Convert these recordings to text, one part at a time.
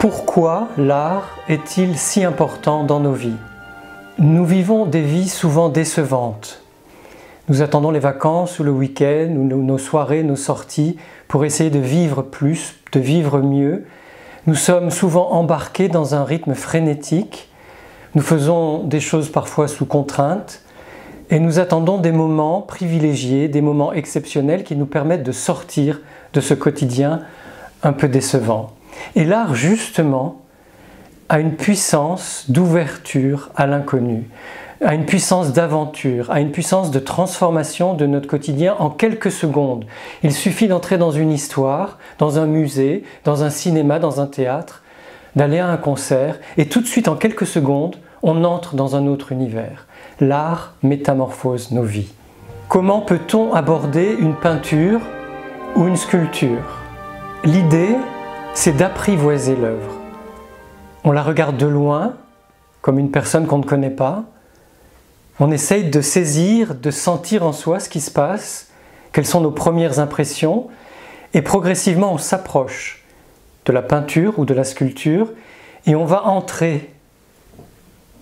Pourquoi l'art est-il si important dans nos vies? Nous vivons des vies souvent décevantes. Nous attendons les vacances ou le week-end ou nos soirées, nos sorties pour essayer de vivre plus, de vivre mieux. Nous sommes souvent embarqués dans un rythme frénétique. Nous faisons des choses parfois sous contrainte et nous attendons des moments privilégiés, des moments exceptionnels qui nous permettent de sortir de ce quotidien un peu décevant. Et l'art, justement, a une puissance d'ouverture à l'inconnu, a une puissance d'aventure, a une puissance de transformation de notre quotidien en quelques secondes. Il suffit d'entrer dans une histoire, dans un musée, dans un cinéma, dans un théâtre, d'aller à un concert, et tout de suite, en quelques secondes, on entre dans un autre univers. L'art métamorphose nos vies. Comment peut-on aborder une peinture ou une sculpture? L'idée, c'est d'apprivoiser l'œuvre. On la regarde de loin, comme une personne qu'on ne connaît pas. On essaye de saisir, de sentir en soi ce qui se passe, quelles sont nos premières impressions, et progressivement on s'approche de la peinture ou de la sculpture, et on va entrer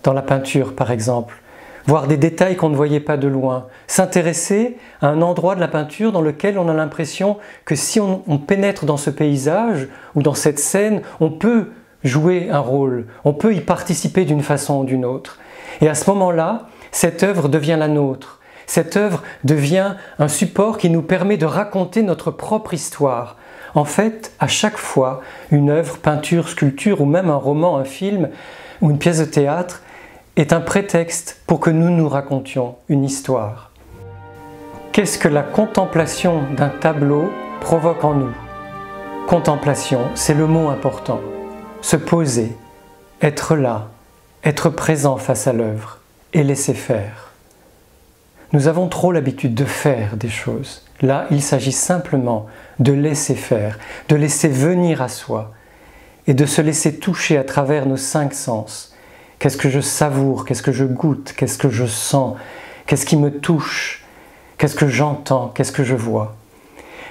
dans la peinture par exemple, voir des détails qu'on ne voyait pas de loin, s'intéresser à un endroit de la peinture dans lequel on a l'impression que si on pénètre dans ce paysage ou dans cette scène, on peut jouer un rôle, on peut y participer d'une façon ou d'une autre. Et à ce moment-là, cette œuvre devient la nôtre. Cette œuvre devient un support qui nous permet de raconter notre propre histoire. En fait, à chaque fois, une œuvre, peinture, sculpture ou même un roman, un film ou une pièce de théâtre est un prétexte pour que nous nous racontions une histoire. Qu'est-ce que la contemplation d'un tableau provoque en nous? Contemplation, c'est le mot important. Se poser, être là, être présent face à l'œuvre et laisser faire. Nous avons trop l'habitude de faire des choses. Là, il s'agit simplement de laisser faire, de laisser venir à soi et de se laisser toucher à travers nos 5 sens. Qu'est-ce que je savoure? Qu'est-ce que je goûte? Qu'est-ce que je sens? Qu'est-ce qui me touche? Qu'est-ce que j'entends? Qu'est-ce que je vois?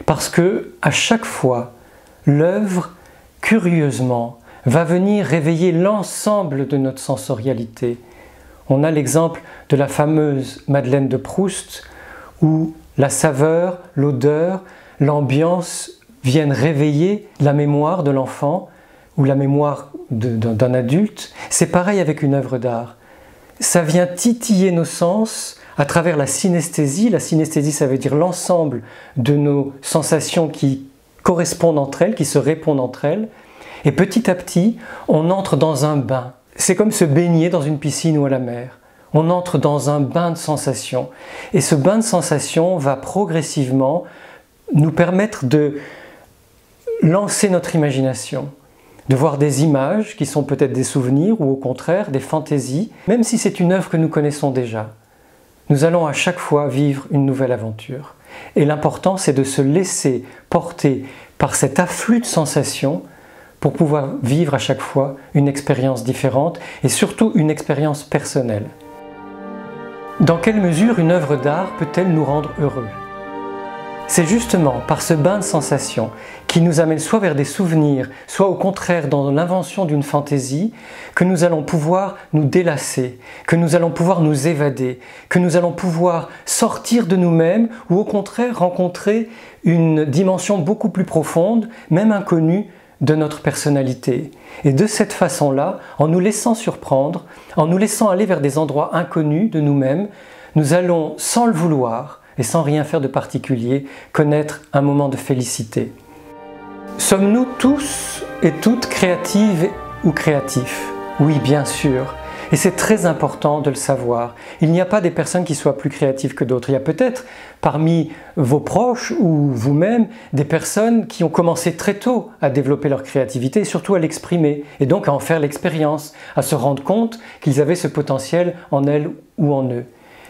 Parce que à chaque fois, l'œuvre, curieusement, va venir réveiller l'ensemble de notre sensorialité. On a l'exemple de la fameuse Madeleine de Proust, où la saveur, l'odeur, l'ambiance viennent réveiller la mémoire de l'enfant ou la mémoire d'un adulte. C'est pareil avec une œuvre d'art. Ça vient titiller nos sens à travers la synesthésie. La synesthésie, ça veut dire l'ensemble de nos sensations qui correspondent entre elles, qui se répondent entre elles. Et petit à petit, on entre dans un bain. C'est comme se baigner dans une piscine ou à la mer. On entre dans un bain de sensations. Et ce bain de sensations va progressivement nous permettre de lancer notre imagination, de voir des images qui sont peut-être des souvenirs ou au contraire des fantaisies, même si c'est une œuvre que nous connaissons déjà. Nous allons à chaque fois vivre une nouvelle aventure. Et l'important, c'est de se laisser porter par cet afflux de sensations pour pouvoir vivre à chaque fois une expérience différente et surtout une expérience personnelle. Dans quelle mesure une œuvre d'art peut-elle nous rendre heureux? C'est justement par ce bain de sensations qui nous amène soit vers des souvenirs, soit au contraire dans l'invention d'une fantaisie, que nous allons pouvoir nous délasser, que nous allons pouvoir nous évader, que nous allons pouvoir sortir de nous-mêmes ou au contraire rencontrer une dimension beaucoup plus profonde, même inconnue, de notre personnalité. Et de cette façon-là, en nous laissant surprendre, en nous laissant aller vers des endroits inconnus de nous-mêmes, nous allons, sans le vouloir et sans rien faire de particulier, connaître un moment de félicité. Sommes-nous tous et toutes créatives ou créatifs? Oui, bien sûr. Et c'est très important de le savoir. Il n'y a pas des personnes qui soient plus créatives que d'autres. Il y a peut-être parmi vos proches ou vous-même des personnes qui ont commencé très tôt à développer leur créativité et surtout à l'exprimer et donc à en faire l'expérience, à se rendre compte qu'ils avaient ce potentiel en elles ou en eux.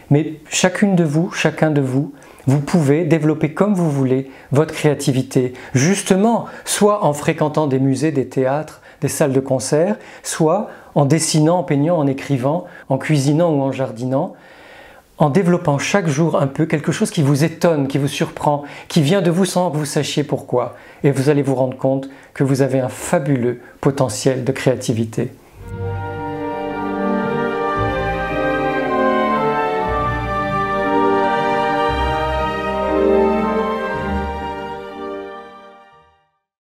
Mais chacune de vous, chacun de vous, vous pouvez développer comme vous voulez votre créativité, justement, soit en fréquentant des musées, des théâtres, des salles de concert, soit en dessinant, en peignant, en écrivant, en cuisinant ou en jardinant, en développant chaque jour un peu quelque chose qui vous étonne, qui vous surprend, qui vient de vous sans que vous sachiez pourquoi. Et vous allez vous rendre compte que vous avez un fabuleux potentiel de créativité.